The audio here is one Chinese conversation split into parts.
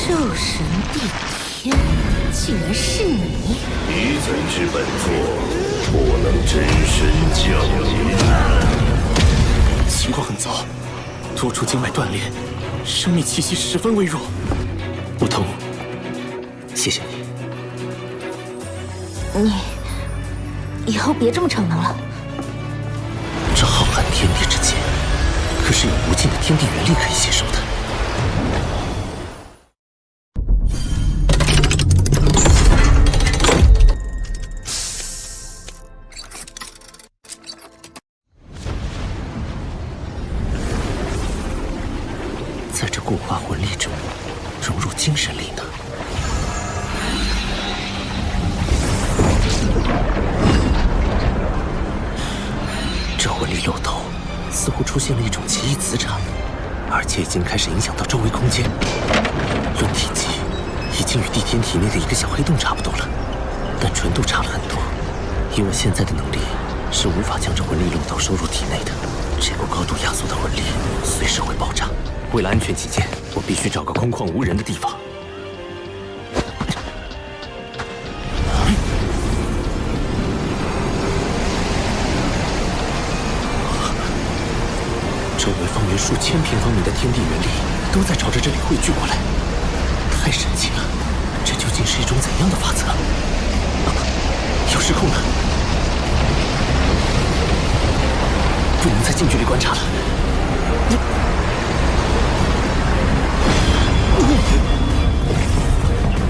兽神帝天，竟然是你！你怎知本座不能真身降临？情况很糟，多处经脉断裂，生命气息十分微弱。不痛，谢谢你。你以后别这么逞能了。这浩瀚天地之间，可是有无尽的天地元力可以吸收的。在这固化魂力中，融入精神力呢？这魂力漏斗似乎出现了一种奇异磁场，而且已经开始影响到周围空间。论体积，已经与地天体内的一个小黑洞差不多了，但纯度差了很多。以我现在的能力，是无法将这魂力漏斗收入体内的。这股高度压缩的魂力随时会爆炸。为了安全起见，我必须找个空旷无人的地方。周围方圆数千平方米的天地元力都在朝着这里汇聚过来，太神奇了！这究竟是一种怎样的法则？有失控了，不能再近距离观察了。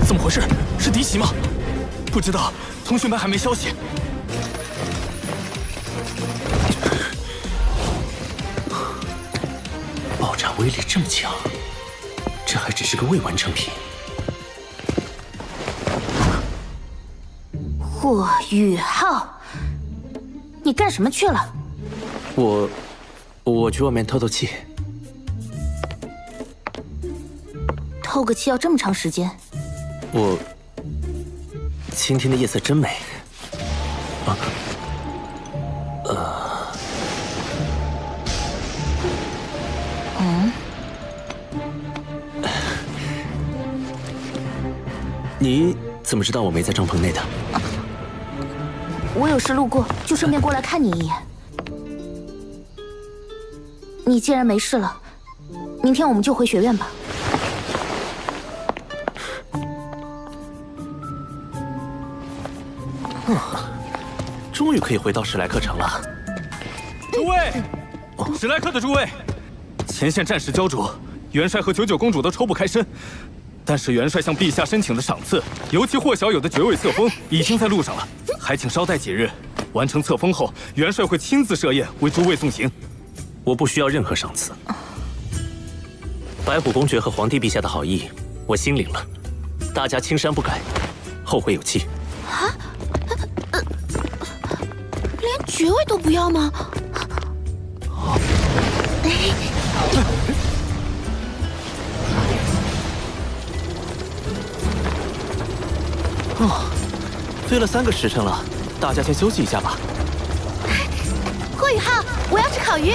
怎么回事？是敌袭吗？不知道，同学们还没消息。爆炸威力这么强，这还只是个未完成品。霍雨浩，你干什么去了？我去外面透透气。透个气要这么长时间？今天的夜色真美。你怎么知道我没在帐篷内的？我有事路过，就顺便过来看你一眼。你既然没事了，明天我们就回学院吧。终于可以回到史莱克城了。诸位，史莱克的诸位，前线战事焦灼，元帅和99公主都抽不开身。但是元帅向陛下申请的赏赐，尤其霍小友的绝味册封已经在路上了，还请稍待几日。完成册封后，元帅会亲自设宴为诸位送行。我不需要任何赏赐。白虎公爵和皇帝陛下的好意，我心领了。大家青山不改，后会有期。啊？连爵位都不要吗？飞了3个时辰了，大家先休息一下吧。霍雨浩，我要吃烤鱼。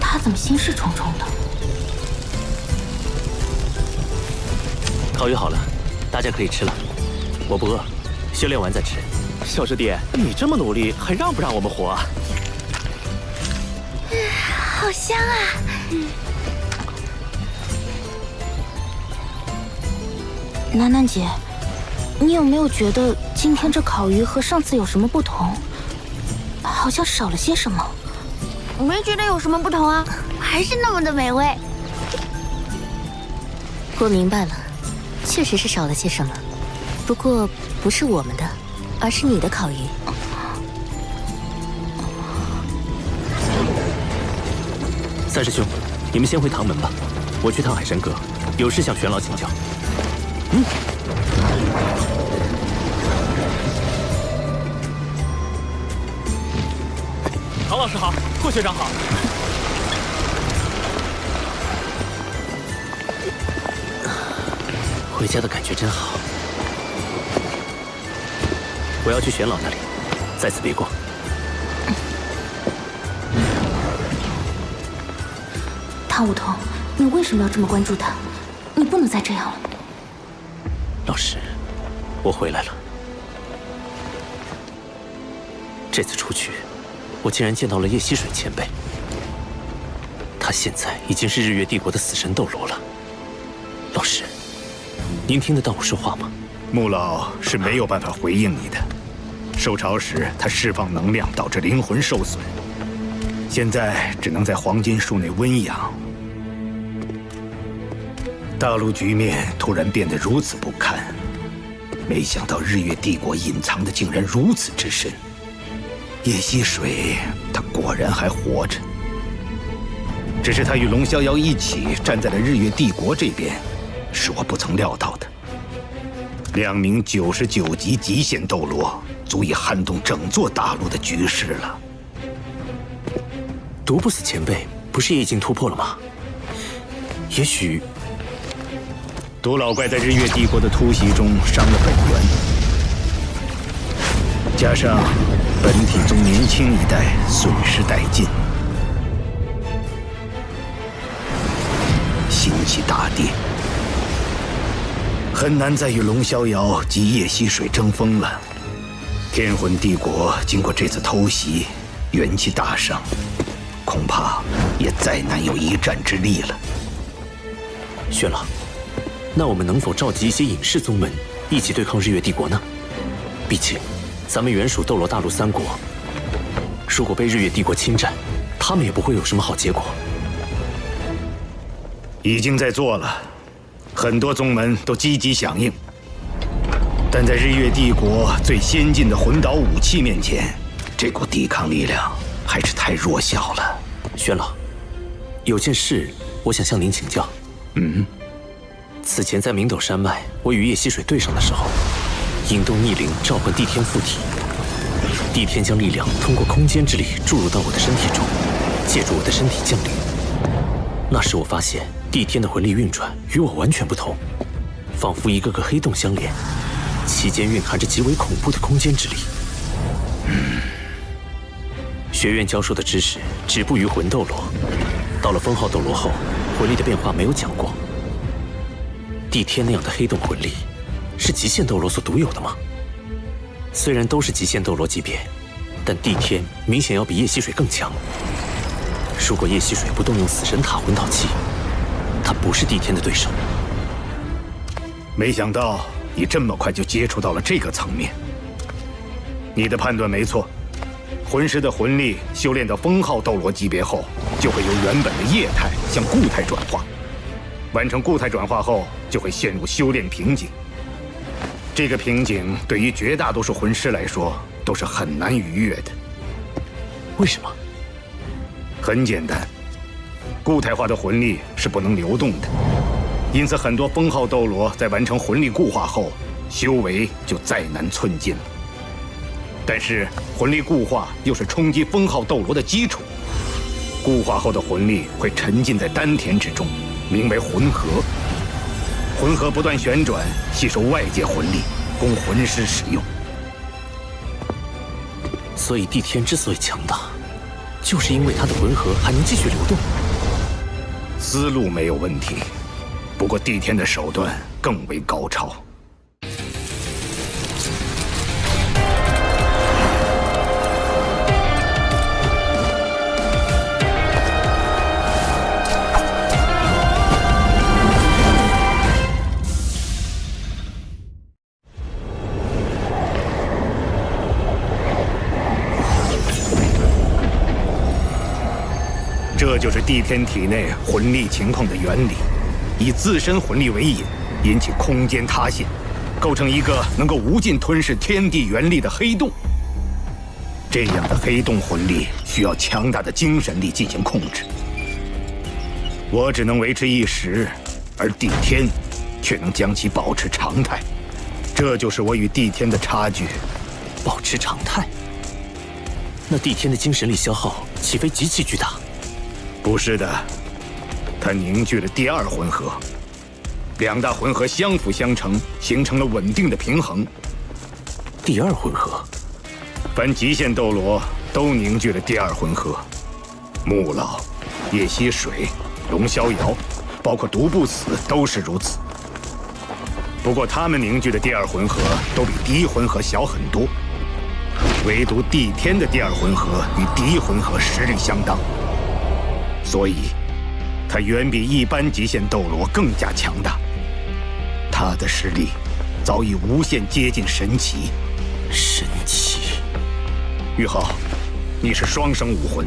他怎么心事重重的？烤鱼好了，大家可以吃了。我不饿，修炼完再吃。小师弟，你这么努力，还让不让我们活啊？好香啊！楠楠姐，你有没有觉得今天这烤鱼和上次有什么不同？好像少了些什么。我没觉得有什么不同啊，还是那么的美味。我明白了，确实是少了些什么，不过不是我们的，而是你的烤鱼。三师兄，你们先回唐门吧，我去趟海山阁，有事向玄老请教。唐老师好，霍学长好。回回家的感觉真好。我要去玄老那里，在此别过。唐舞桐，你为什么要这么关注他？你不能再这样了。老师，我回来了。这次出去，我竟然见到了叶溪水前辈。他现在已经是日月帝国的死神斗罗了。老师，您听得到我说话吗？穆老是没有办法回应你的。受潮时，他释放能量导致灵魂受损，现在只能在黄金树内温养。大陆局面突然变得如此不堪，没想到日月帝国隐藏的竟然如此之深。叶溪水，他果然还活着，只是他与龙逍遥一起站在了日月帝国这边，是我不曾料到的。2名99级极限斗罗，足以撼动整座大陆的局势了。毒不死前辈不是也已经突破了吗？也许毒老怪在日月帝国的突袭中伤了本源，加上本体宗年轻一代损失殆尽，心气大跌，很难再与龙逍遥及叶溪水争锋了。天魂帝国经过这次偷袭，元气大伤，恐怕也再难有一战之力了。玄老，那我们能否召集一些隐士宗门一起对抗日月帝国呢？毕竟，咱们原属斗罗大陆3国，如果被日月帝国侵占，他们也不会有什么好结果。已经在做了，很多宗门都积极响应，但在日月帝国最先进的魂导武器面前，这股抵抗力量还是太弱小了。玄老，有件事我想向您请教。此前在明斗山脉，我与叶溪水对上的时候，引动逆灵召唤帝天附体，帝天将力量通过空间之力注入到我的身体中，借助我的身体降临。那时我发现帝天的魂力运转与我完全不同，仿佛一个个黑洞相连，其间蕴含着极为恐怖的空间之力。学院教授的知识止步于魂斗罗，到了封号斗罗后，魂力的变化没有讲过。帝天那样的黑洞魂力，是极限斗罗所独有的吗？虽然都是极限斗罗级别，但帝天明显要比叶溪水更强。如果叶溪水不动用死神塔魂导器，他不是帝天的对手。没想到你这么快就接触到了这个层面。你的判断没错，魂师的魂力修炼到封号斗罗级别后，就会由原本的液态向固态转化。完成固态转化后，就会陷入修炼瓶颈。这个瓶颈对于绝大多数魂师来说都是很难逾越的。为什么？很简单，固态化的魂力是不能流动的，因此很多封号斗罗在完成魂力固化后，修为就再难寸进了。但是魂力固化又是冲击封号斗罗的基础，固化后的魂力会沉浸在丹田之中，名为魂核。魂核不断旋转，吸收外界魂力，供魂师使用。所以帝天之所以强大，就是因为他的魂核还能继续流动。思路没有问题，不过帝天的手段更为高超。这就是帝天体内魂力情况的原理，以自身魂力为引，引起空间塌陷，构成一个能够无尽吞噬天地元力的黑洞。这样的黑洞魂力需要强大的精神力进行控制，我只能维持一时，而帝天却能将其保持常态。这就是我与帝天的差距。保持常态？那帝天的精神力消耗岂非极其巨大？不是的，他凝聚了第二魂核，两大魂核相辅相成，形成了稳定的平衡。第二魂核，凡极限斗罗都凝聚了第二魂核。穆老、叶溪水、龙逍遥，包括独不死都是如此。不过他们凝聚的第二魂核都比第一魂核小很多，唯独帝天的第二魂核与第一魂核实力相当，所以他远比一般极限斗罗更加强大。他的实力早已无限接近神奇。神奇！玉浩，你是双生武魂，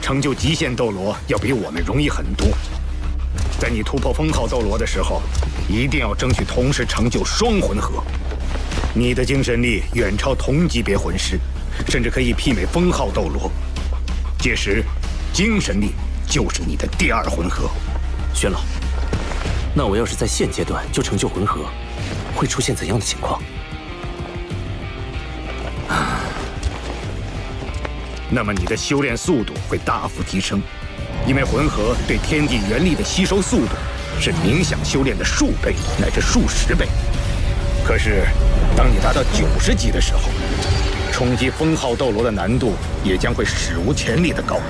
成就极限斗罗要比我们容易很多。在你突破封号斗罗的时候，一定要争取同时成就双魂核。你的精神力远超同级别魂师，甚至可以媲美封号斗罗。届时，精神力就是你的第二魂核。玄老，那我要是在现阶段就成就魂核，会出现怎样的情况？那么你的修炼速度会大幅提升，因为魂核对天地元力的吸收速度是冥想修炼的数倍乃至数十倍。可是，当你达到90级的时候，冲击封号斗罗的难度也将会史无前例的高，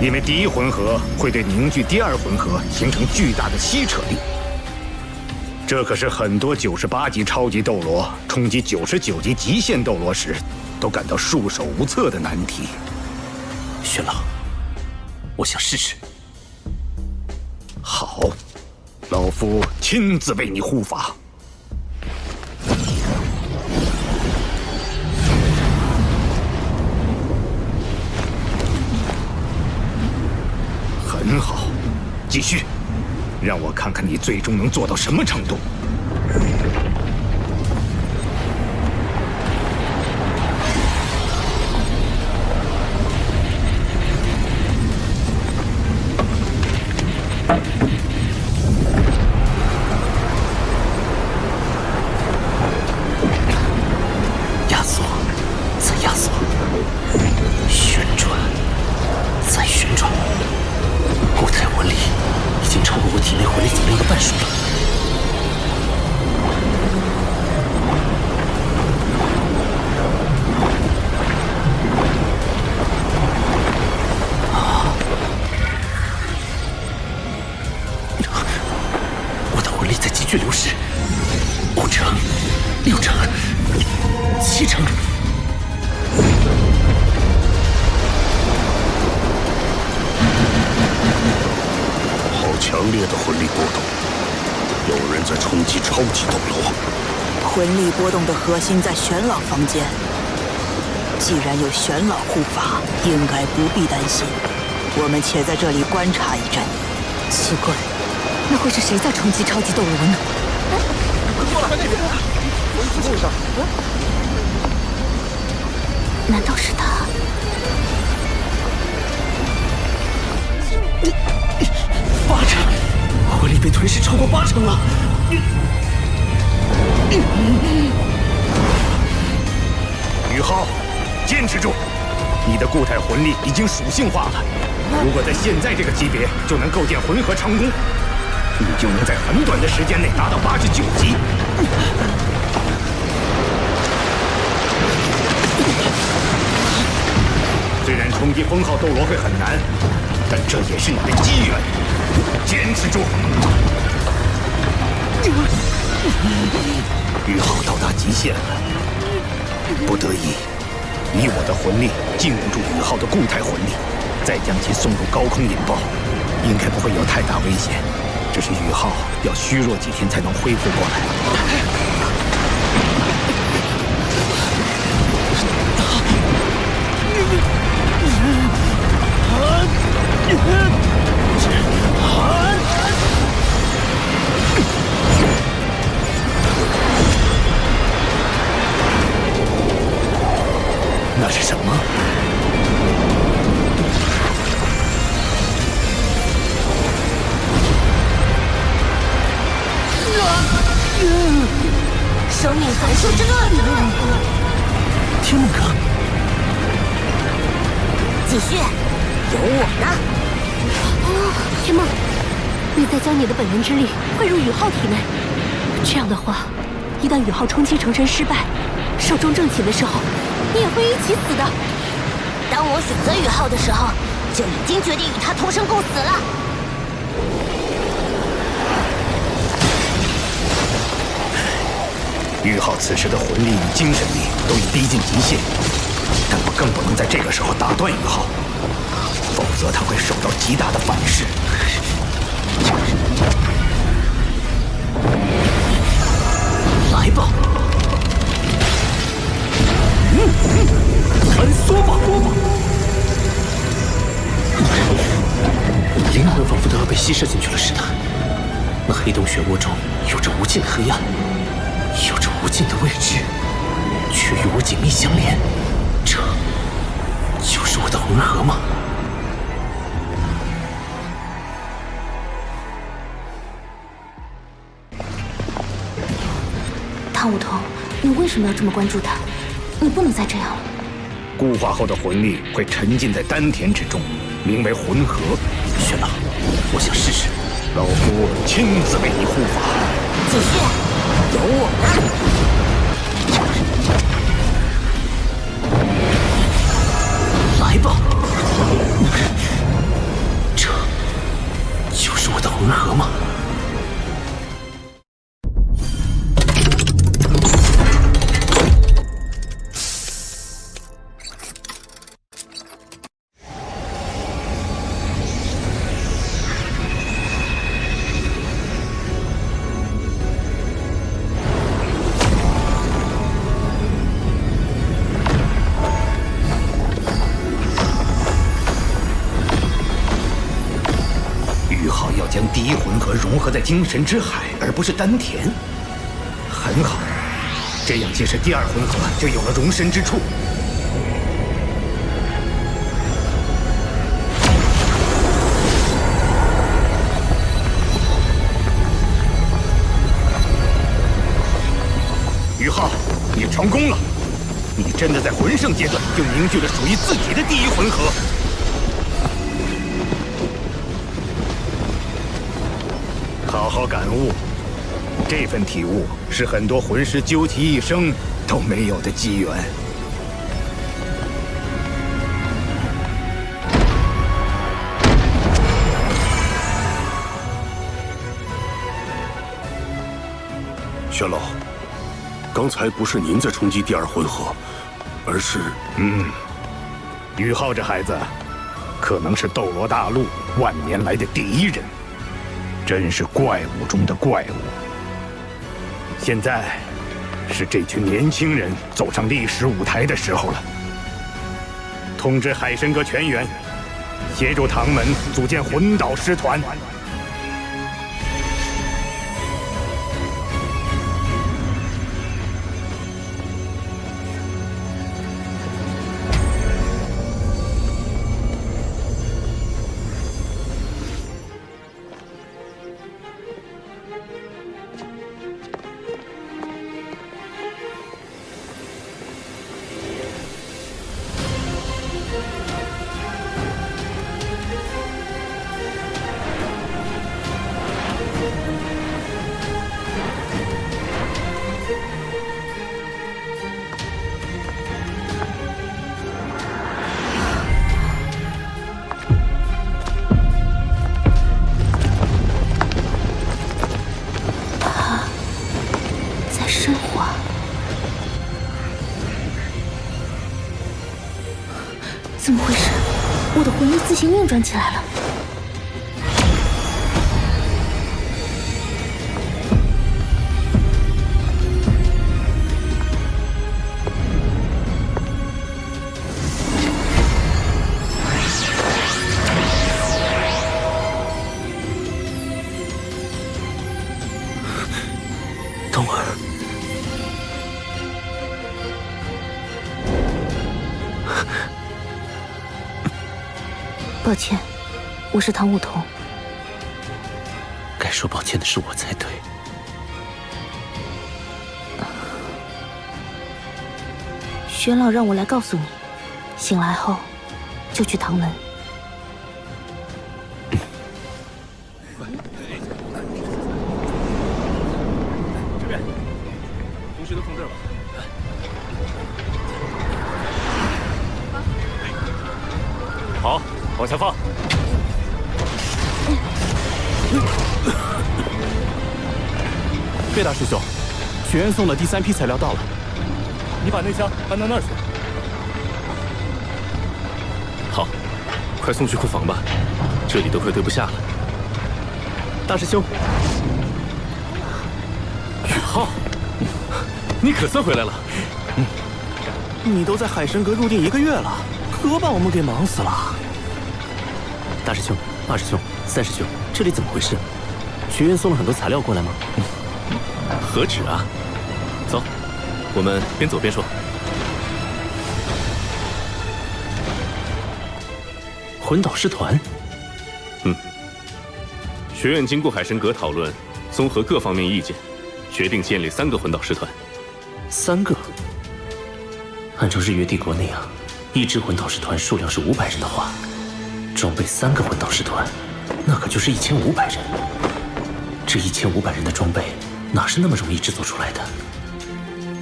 因为第一魂核会对凝聚第二魂核形成巨大的吸扯力。这可是很多98级超级斗罗冲击99级极限斗罗时都感到束手无策的难题。玄老，我想试试。好，老夫亲自为你护法。很好，继续，让我看看你最终能做到什么程度。压缩，再压缩，旋转，再旋转。固态魂力已经超过我体内魂力总量的半数了。我的魂力在急剧流失，5成、6成、7成。强烈的魂力波动，有人在冲击超级斗罗。魂力波动的核心在玄老房间，既然有玄老护法，应该不必担心。我们且在这里观察一阵。奇怪，那会是谁在冲击超级斗罗呢？难道是他？8成，魂力被吞噬超过8成了。宇浩，坚持住！你的固态魂力已经属性化了，如果在现在这个级别就能构建魂核长弓，你就能在很短的时间内达到89级。虽然冲击封号斗罗会很难，但这也是你的机缘，坚持住！宇浩到达极限了，不得已，以我的魂力禁锢住宇浩的固态魂力，再将其送入高空引爆，应该不会有太大危险。只是宇浩要虚弱几天才能恢复过来。那是什么？生命函数之乱！天梦阁，继续，有我呢！天梦，你再将你的本源之力汇入宇浩体内。这样的话，一旦宇浩冲击成神失败，寿终正寝的时候，你也会一起死的。当我选择宇浩的时候，就已经决定与他同生共死了。宇浩此时的魂力与精神力都已逼近极限，但我更不能在这个时候打断宇浩，否则他会受到极大的反噬。来吧，穿梭吧！灵魂仿佛都要被吸射进去了似的。那黑洞漩涡中有着无尽的黑暗，有着无尽的未知，却与我紧密相连。这就是我的魂核吗？汤武桐，你为什么要这么关注他？你不能再这样了。固化后的魂力会沉浸在丹田之中，名为魂核。玄老，我想试试。老夫亲自为你护法。继续，有我呢。来吧，这就是我的魂核吗？将第一魂核融合在精神之海，而不是丹田。很好，这样即使第二魂核就有了容身之处。于浩，你成功了！你真的在魂圣阶段就凝聚了属于自己的第一魂核。好好感悟，这份体悟是很多魂师究其一生都没有的机缘。玄老，刚才不是您在冲击第二魂核，而是……于浩这孩子，可能是斗罗大陆万年来的第一人。真是怪物中的怪物。现在，是这群年轻人走上历史舞台的时候了。通知海神阁全员，协助唐门组建魂导师团。怎么回事？我的魂力自行运转起来了。冬儿。 抱歉，我是唐舞桐。该说抱歉的是我才对。玄老让我来告诉你，醒来后就去唐门。西都放这儿吧。好，往下放。岳大师兄，学院送的第3批材料到了，你把那箱搬到那儿去。好，快送去库房吧，这里都快堆不下了。大师兄，宇浩，你可算回来了。你都在海神阁入定1个月了，可把我们给忙死了。大师兄、二师兄、三师兄，这里怎么回事？学院送了很多材料过来吗？何止啊！走，我们边走边说。魂导师团。学院经过海神阁讨论，综合各方面意见，决定建立3个魂导师团。3个？按照日月帝国那样，一支魂导师团数量是500人的话，装备3个魂导师团，那可就是1500人。这1500人的装备，哪是那么容易制作出来的？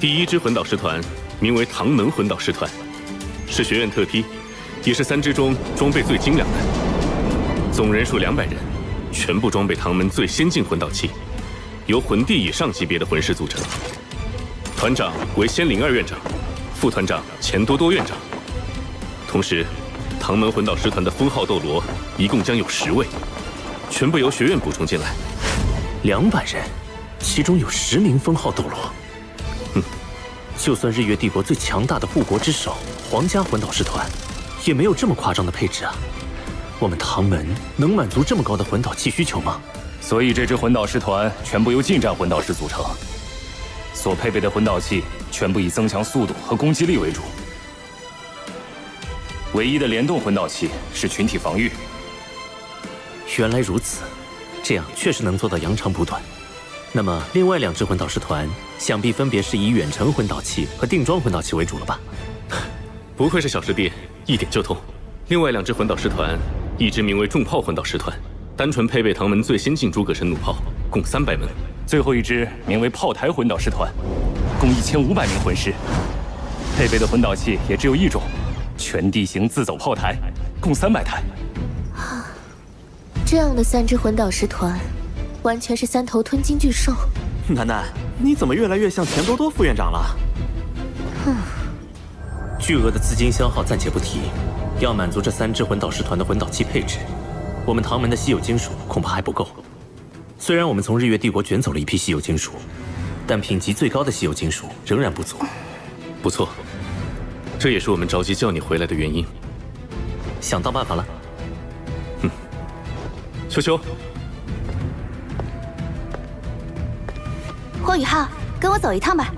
第1支魂导师团名为唐门魂导师团，是学院特批，也是3支中装备最精良的。总人数200人，全部装备唐门最先进魂导器，由魂帝以上级别的魂师组成。团长为仙灵2院长，副团长钱多多院长。同时，唐门魂导师团的封号斗罗一共将有10位，全部由学院补充进来。200人，其中有10名封号斗罗。就算日月帝国最强大的护国之首皇家魂导师团，也没有这么夸张的配置啊！我们唐门能满足这么高的魂导器需求吗？所以这支魂导师团全部由近战魂导师组成，所配备的魂导器全部以增强速度和攻击力为主。唯一的联动魂导器是群体防御。原来如此，这样确实能做到扬长补短。那么另外2支魂导师团，想必分别是以远程魂导器和定装魂导器为主了吧？不愧是小师弟，一点就通。另外2支魂导师团，一支名为重炮魂导师团，单纯配备唐门最先进诸葛神弩炮，共300门。最后一支名为炮台魂导师团，共1500名魂师，配备的魂导器也只有1种，全地形自走炮台，共300台。这样的3支魂导师团，完全是3头吞金巨兽。楠楠，你怎么越来越像钱多多副院长了？巨额的资金消耗暂且不提，要满足这3支魂导师团的魂导器配置，我们唐门的稀有金属恐怕还不够。虽然我们从日月帝国卷走了一批稀有金属，但品级最高的稀有金属仍然不足。不错，这也是我们着急叫你回来的原因。想到办法了。秋秋，霍雨浩，跟我走一趟吧。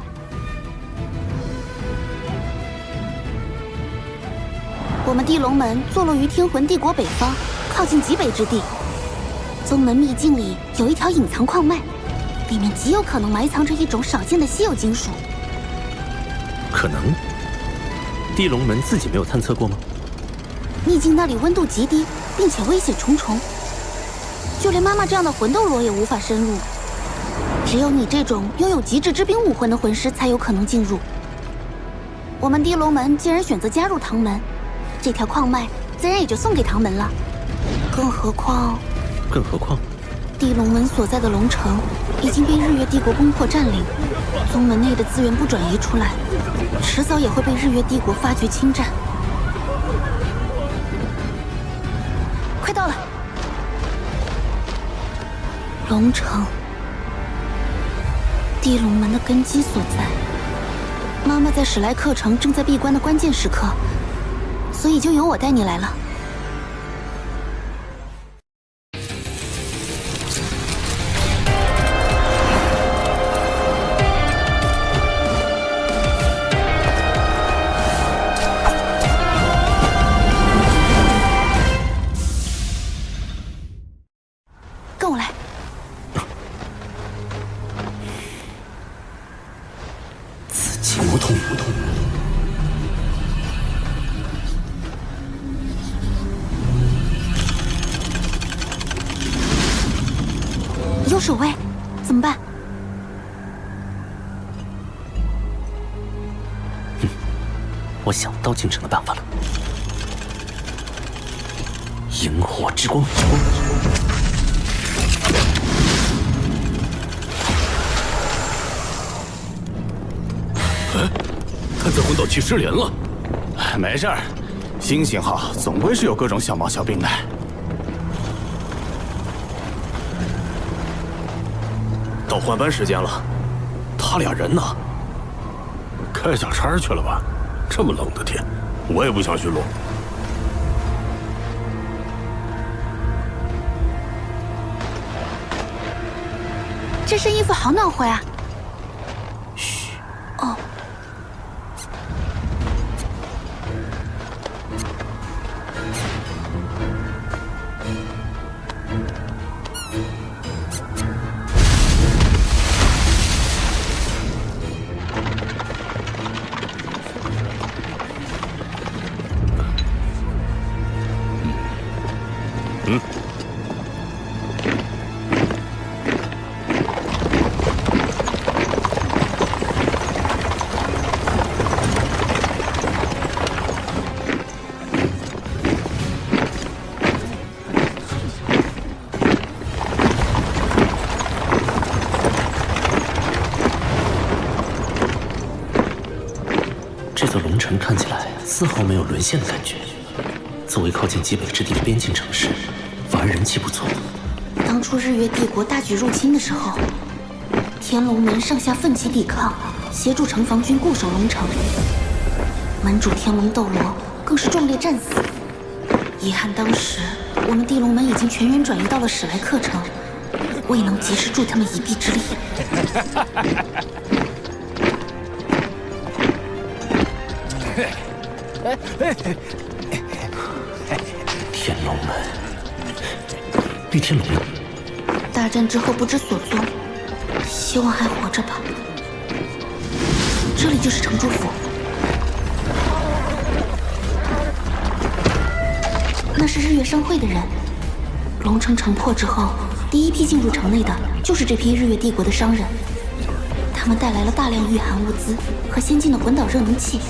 我们地龙门坐落于天魂帝国北方，靠近极北之地。宗门秘境里有一条隐藏矿脉，里面极有可能埋藏着一种少见的稀有金属。可能？地龙门自己没有探测过吗？秘境那里温度极低，并且危险重重，就连妈妈这样的魂斗罗也无法深入。只有你这种拥有极致之兵武魂的魂师才有可能进入。我们地龙门既然选择加入唐门，这条矿脉自然也就送给唐门了。更何况，地龙门所在的龙城已经被日月帝国攻破占领，宗门内的资源不转移出来，迟早也会被日月帝国发觉侵占。快到了，龙城，地龙门的根基所在。妈妈在史莱克城正在闭关的关键时刻，所以就由我带你来了。跟我来。紫气魔通。有守卫，怎么办？我想到京城的办法了。萤火之光。探测魂导器失联了。没事儿，新型号总归是有各种小毛小病的。到换班时间了，他俩人呢？开小差去了吧？这么冷的天，我也不想巡逻。这身衣服好暖和呀！嘘。哦。这座龙城看起来丝毫没有沦陷的感觉。作为靠近极北之地的边境城市，反而人气不错。当初日月帝国大举入侵的时候，天龙门上下奋起抵抗，协助城防军固守龙城。门主天龙斗罗更是壮烈战死。遗憾当时我们地龙门已经全员转移到了史莱克城，未能及时助他们一臂之力。天龙门，玉天龙呢？大战之后不知所踪，希望还活着吧。这里就是城主府，那是日月商会的人。龙城城破之后，第一批进入城内的就是这批日月帝国的商人，他们带来了大量御寒物资和先进的魂导热能器，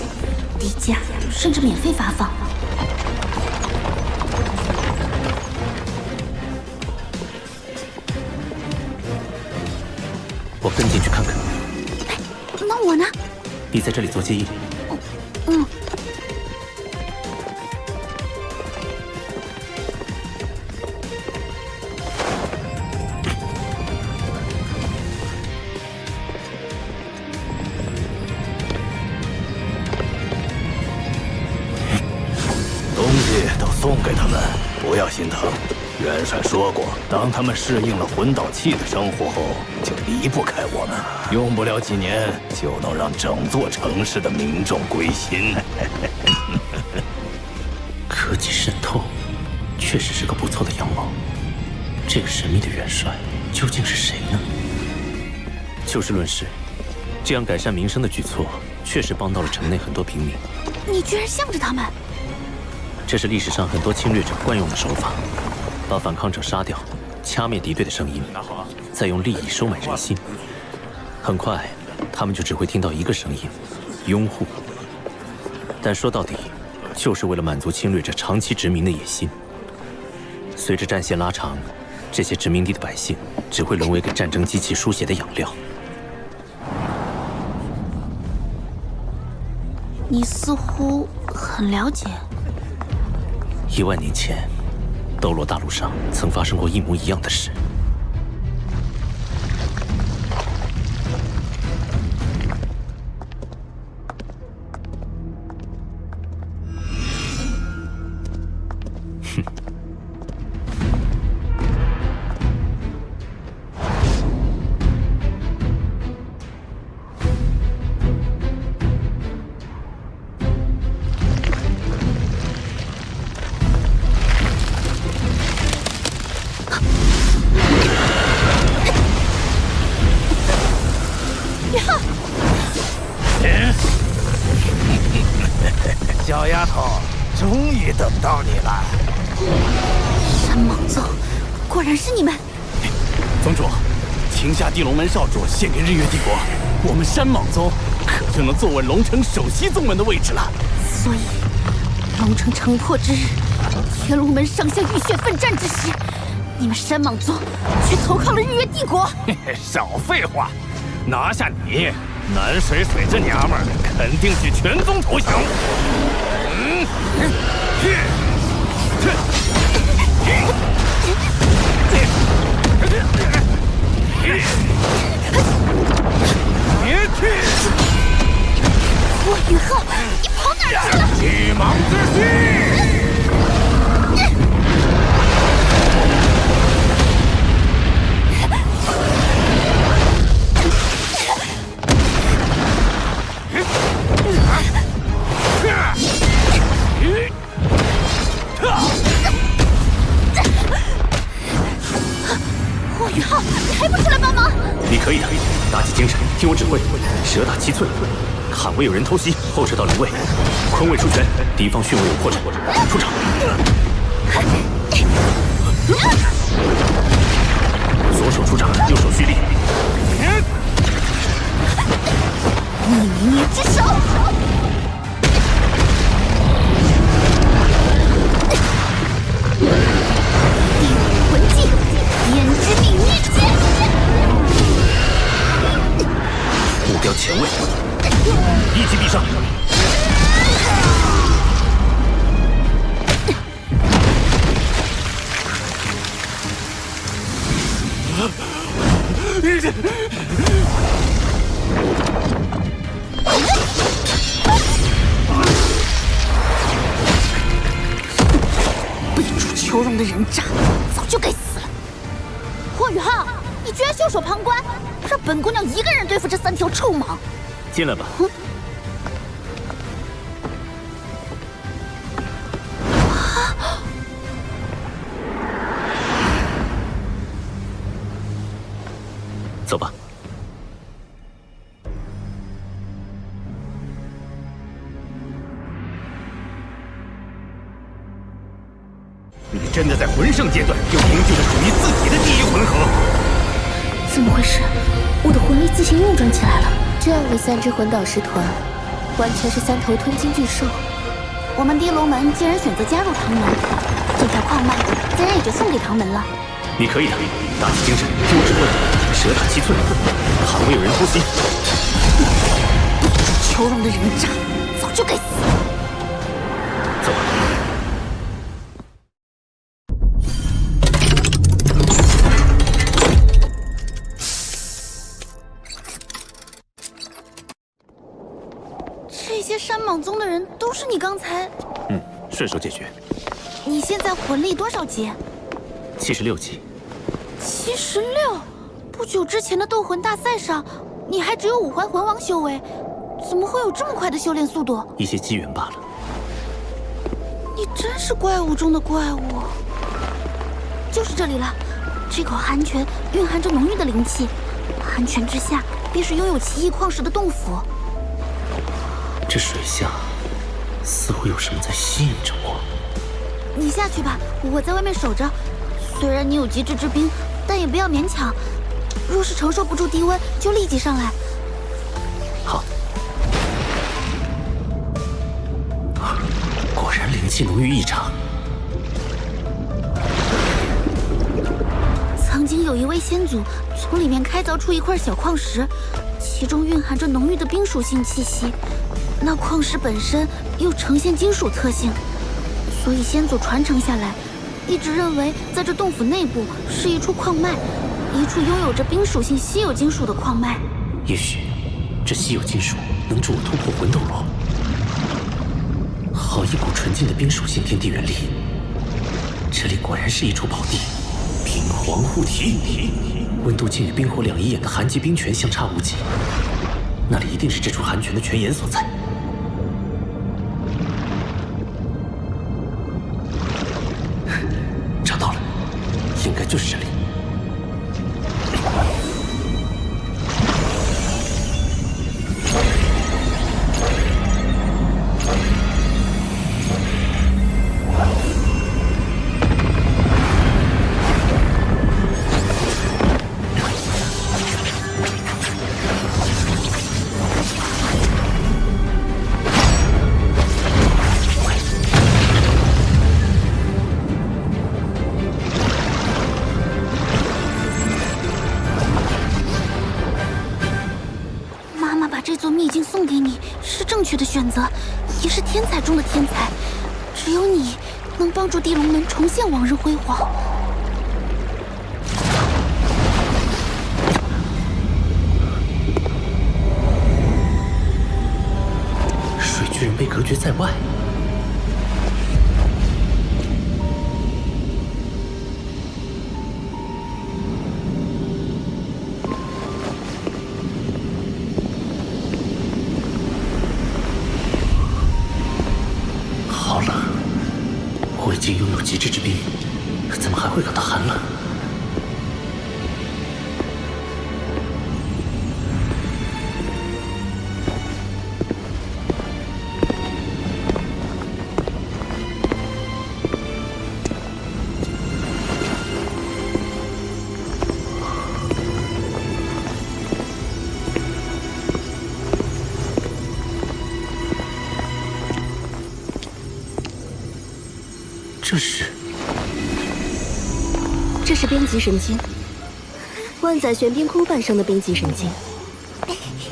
低价甚至免费发放。我跟进去看看。那我呢？你在这里做接应。嗯。东西都送给他们，不要心疼。元帅说过，当他们适应了魂导器的生活后，就离不开我们。用不了几年，就能让整座城市的民众归心。科技渗透，确实是个不错的阳谋。这个神秘的元帅究竟是谁呢？就事论事，这样改善民生的举措，确实帮到了城内很多平民。你居然向着他们！这是历史上很多侵略者惯用的手法，把反抗者杀掉，掐灭敌对的声音，再用利益收买人心。很快，他们就只会听到一个声音：拥护。但说到底，就是为了满足侵略者长期殖民的野心。随着战线拉长，这些殖民地的百姓只会沦为给战争机器输血的养料。你似乎很了解。10000年前，斗罗大陆上曾发生过一模一样的事。哼。小丫头，终于等到你了。山蟒宗，果然是你们！宗主，请下地龙门少主献给日月帝国，我们山莽宗可就能坐稳龙城首席宗门的位置了。所以，龙城城破之日，天龙门上下浴血奋战之时，你们山莽宗却投靠了日月帝国。嘿嘿，少废话，拿下你，南水水这娘们儿肯定许全宗投降。我宇浩，你跑哪儿去了？巨蟒之息！霍宇浩，你还不出来帮忙？你可以的，打起精神，听我指挥，蛇打七寸。坎位有人偷袭，后撤到灵位，坤位出拳，敌方巽位有破绽，出场。左手出掌，右手蓄力。逆捏之手。第五魂技，胭脂逆捏剑。目标前位，一击必上。背主求荣的人渣，早就该死了。霍宇浩，你居然袖手旁观，让本姑娘一个人对付这3条臭蟒。进来吧。走吧。你真的在魂圣阶段就凝聚了属于自己的第一魂核？怎么回事？我的魂力自行运转起来了。这样的3支魂导师团，完全是3头吞金巨兽。我们地龙门既然选择加入唐门，这条矿脉自然也就送给唐门了。你可以的，打起精神，听我指挥，蛇打七寸，坎位有人偷袭。求荣的人渣，早就该死。走吧。这些山莽宗的人都是你刚才……顺手解决。你现在魂力多少级76级。76。不久之前的斗魂大赛上，你还只有5环魂王修为，怎么会有这么快的修炼速度？一些机缘罢了。你真是怪物中的怪物。就是这里了，这口寒泉蕴含着浓郁的灵气，寒泉之下便是拥有奇异矿石的洞府。这水下似乎有什么在吸引着我。你下去吧，我在外面守着。虽然你有极致之冰，但也不要勉强。若是承受不住低温，就立即上来。好。果然灵气浓郁异常。曾经有一位先祖从里面开凿出一块小矿石，其中蕴含着浓郁的冰属性气息。那矿石本身又呈现金属特性，所以先祖传承下来，一直认为在这洞府内部是一处矿脉，一处拥有着冰属性稀有金属的矿脉。也许这稀有金属能助我突破魂斗罗。好一股纯净的冰属性天地元力，这里果然是一处宝地。冰皇护体，温度竟与冰火两仪眼的寒极冰泉相差无几，那里一定是这处寒泉的泉眼所在。找到了，应该就是这里。这座秘境送给你是正确的选择，也是天才中的天才。只有你能帮助地龙门重现往日辉煌。水巨人被隔绝在外。好冷，我已经拥有极致之冰，怎么还会感到寒冷？这是冰极神经，万载玄冰窟诞生的冰极神经。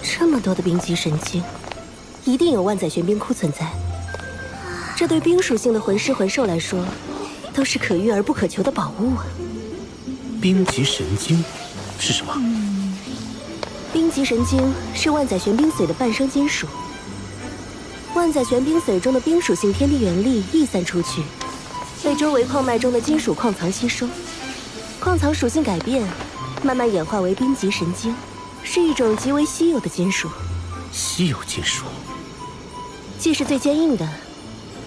这么多的冰极神经，一定有万载玄冰窟存在。这对冰属性的魂师魂兽来说，都是可遇而不可求的宝物啊！冰极神经是什么？冰极神经是万载玄冰髓的半生金属。万载玄冰髓中的冰属性天地元力溢散出去，被周围矿脉中的金属矿藏吸收。矿藏属性改变，慢慢演化为冰极神经，是一种极为稀有的金属。稀有金属，既是最坚硬的，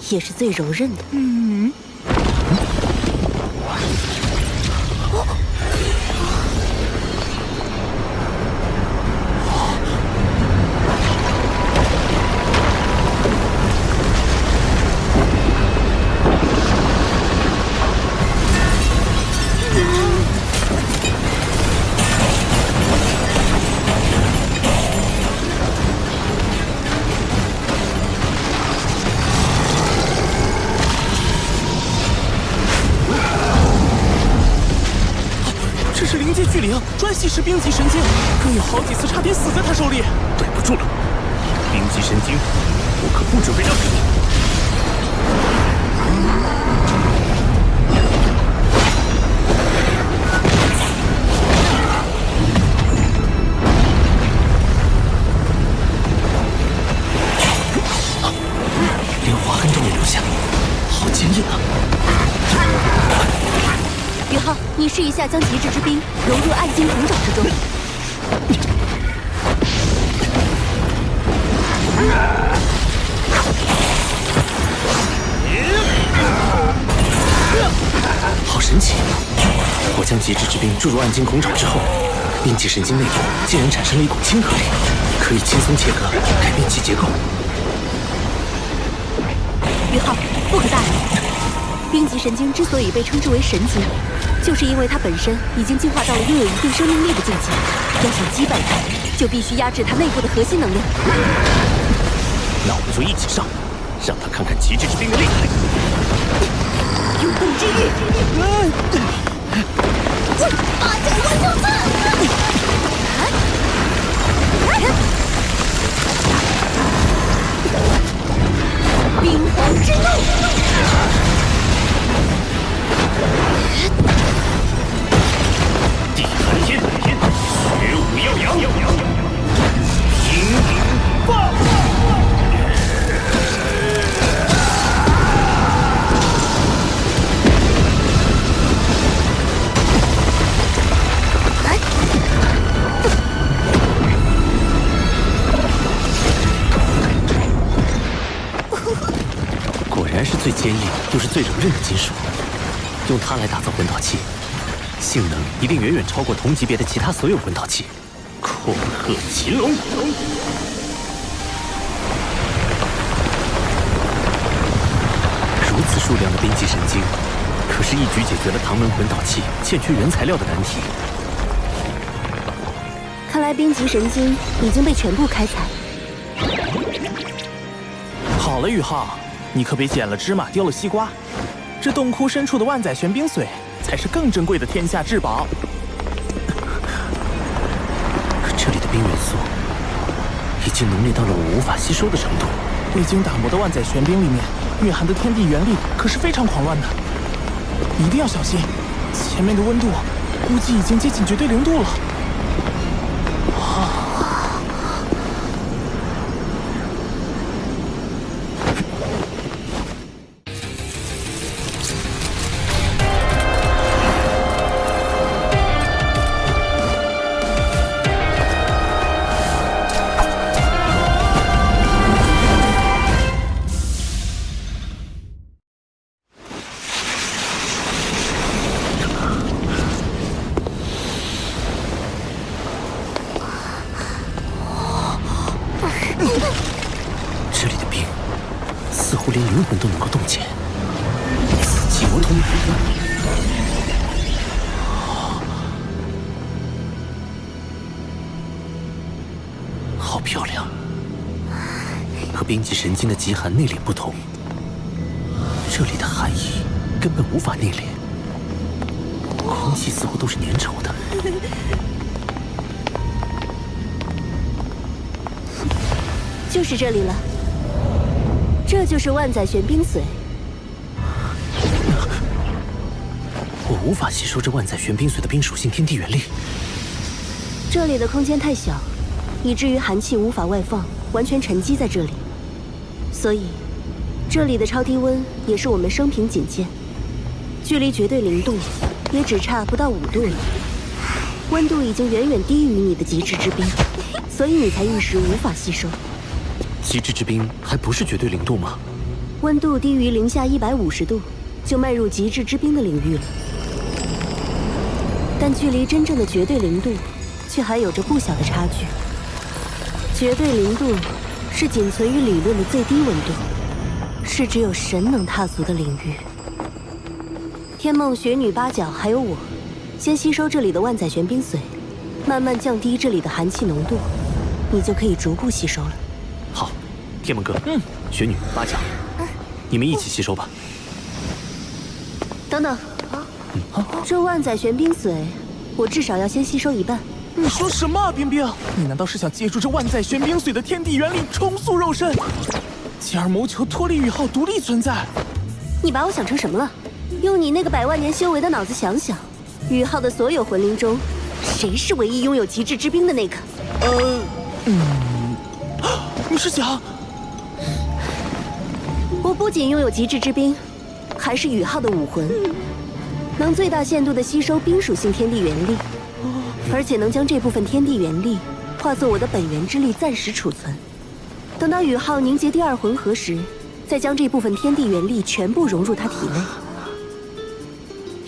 也是最柔韧的。专系是冰极神经，更有好几次差点死在他手里。对不住了，冰极神经，我可不准备让给你。连划痕都没留下，好坚硬啊！宇浩，你试一下将极致之冰融入暗金铜爪之中。好神奇！我将极致之冰注入暗金孔爪之后，冰极神经内部竟然产生了一股亲和力，可以轻松切割，改变其结构。宇浩，不可大意。冰极神经之所以被称之为神经，就是因为它本身已经进化到了拥有一定生命力的境界。要想击败它，就必须压制它内部的核心能量。那我们就一起上，让他看看极致之冰的厉害。永动之域，八角万象刺！冰皇之怒！地寒天，雪舞耀阳，平顶爆！果然是最坚硬又是最柔韧的金属，用它来打造魂导器。性能一定远远超过同级别的其他所有魂导器。恐吓秦龙，如此数量的冰极神经，可是一举解决了唐门魂导器欠缺原材料的难题。看来冰极神经已经被全部开采。好了，宇浩，你可别捡了芝麻丢了西瓜。这洞窟深处的万载玄冰髓才是更珍贵的天下至宝。这里的冰元素已经浓烈到了我无法吸收的程度。未经打磨的万载玄冰里面蕴含的天地元力可是非常狂乱的，一定要小心。前面的温度估计已经接近绝对零度了。这里的冰似乎连灵魂都能够冻结，死寂无通。好漂亮，和冰极神经的极寒内敛不同，这里的寒意根本无法内敛，空气似乎都是粘稠的。就是这里了，这就是万载玄冰髓。我无法吸收这万载玄冰髓的冰属性天地元力。这里的空间太小，以至于寒气无法外放，完全沉积在这里。所以，这里的超低温也是我们生平仅见，距离绝对零度也只差不到5度了。温度已经远远低于你的极致之冰，所以你才一时无法吸收。极致之冰还不是绝对零度吗？温度低于零下150度，就迈入极致之冰的领域了。但距离真正的绝对零度，却还有着不小的差距。绝对零度是仅存于理论的最低温度，是只有神能踏足的领域。天梦、雪女、八角还有我，先吸收这里的万载玄冰髓，慢慢降低这里的寒气浓度，你就可以逐步吸收了。好，天梦哥，雪女、八角，你们一起吸收吧。等等，这万载玄冰髓，我至少要先吸收一半。你说什么啊，冰冰？你难道是想借助这万载玄冰髓的天地元力重塑肉身，继而谋求脱离宇浩独立存在？你把我想成什么了？用你那个100万年修为的脑子想想，宇浩的所有魂灵中，谁是唯一拥有极致之冰的那个？你是想？我不仅拥有极致之冰，还是宇浩的武魂，能最大限度地吸收冰属性天地元力，而且能将这部分天地元力化作我的本源之力暂时储存。等到宇浩凝结第2魂核时，再将这部分天地元力全部融入他体内。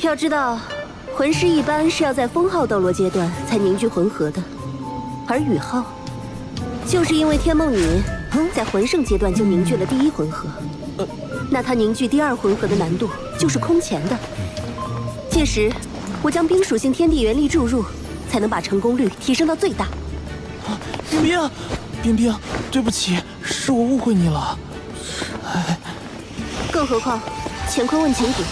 要知道，魂师一般是要在封号斗罗阶段才凝聚魂核的，而宇浩就是因为天梦女在魂圣阶段就凝聚了第1魂核，那他凝聚第2魂核的难度就是空前的。届时，我将冰属性天地元力注入，才能把成功率提升到最大。冰冰，冰冰，对不起，是我误会你了。更何况，乾坤问情谷，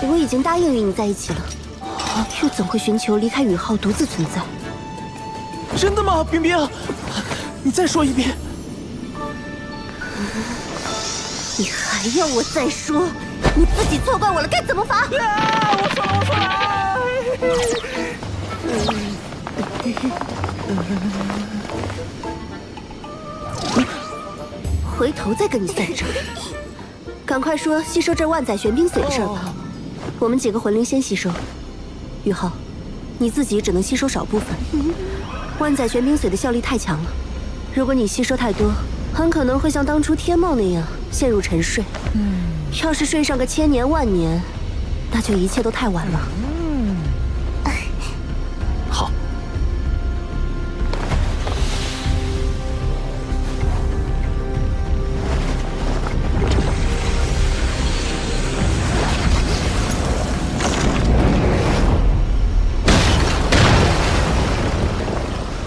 我已经答应与你在一起了，又怎会寻求离开宇浩独自存在？真的吗，冰冰？你再说一遍。你还要我再说？你自己错怪我了，该怎么罚？我错了。回头再跟你算账。赶快说吸收这万载玄冰髓的事儿吧。我们几个魂灵先吸收。宇浩，你自己只能吸收少部分。万载玄冰髓的效力太强了，如果你吸收太多，很可能会像当初天梦那样陷入沉睡。要是睡上个1000年万年，那就一切都太晚了。好。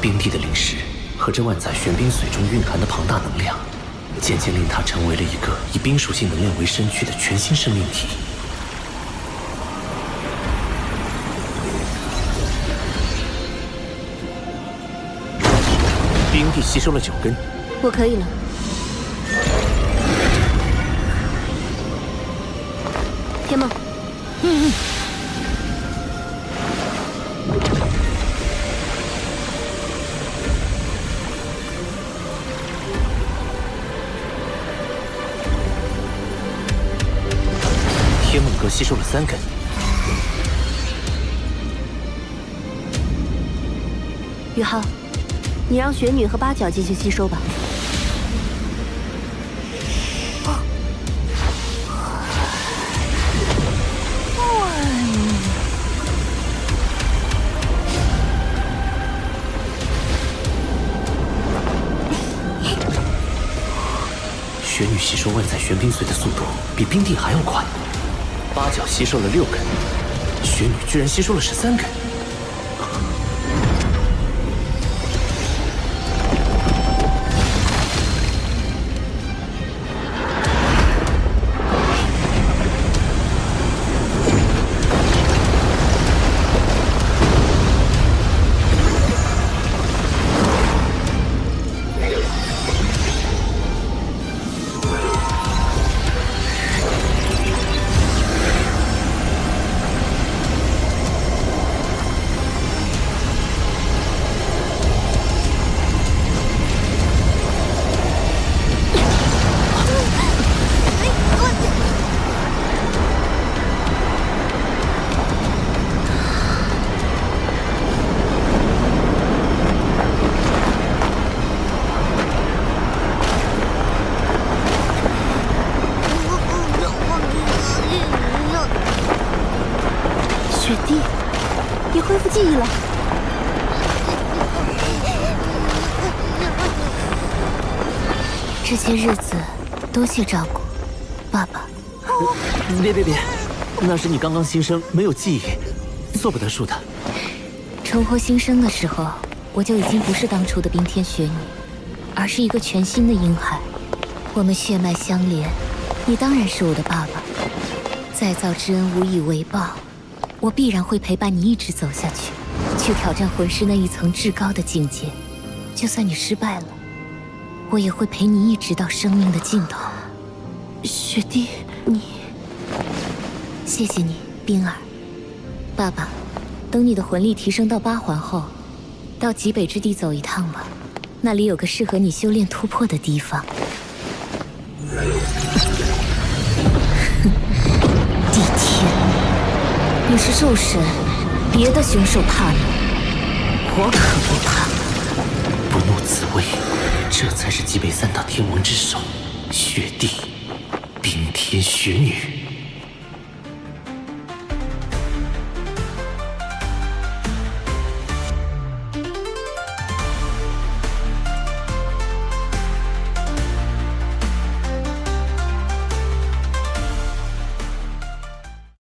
冰帝的灵石和这万载玄冰髓中蕴含的庞大能量，渐渐令它成为了一个以冰属性能量为身躯的全新生命体。冰地吸收了9根，我可以了。天梦，天梦阁吸收了3根。宇浩，你让雪女和八角继续吸收吧。雪女吸收万载玄冰髓的速度比冰帝还要快，八角吸收了6根，雪女居然吸收了13根。雪帝，你恢复记忆了。这些日子多谢照顾，爸爸。别，那是你刚刚新生，没有记忆，做不得数的。重获新生的时候，我就已经不是当初的冰天雪女，而是一个全新的婴孩。我们血脉相连，你当然是我的爸爸。再造之恩无以为报，我必然会陪伴你一直走下去，去挑战魂师那一层至高的境界。就算你失败了，我也会陪你一直到生命的尽头。雪帝，你……谢谢你，冰儿。爸爸，等你的魂力提升到8环后，到极北之地走一趟吧，那里有个适合你修炼突破的地方。地天，你是兽神，别的凶兽怕你，我可不怕。不怒自威，这才是极北3大天王之首，雪帝，冰天雪女。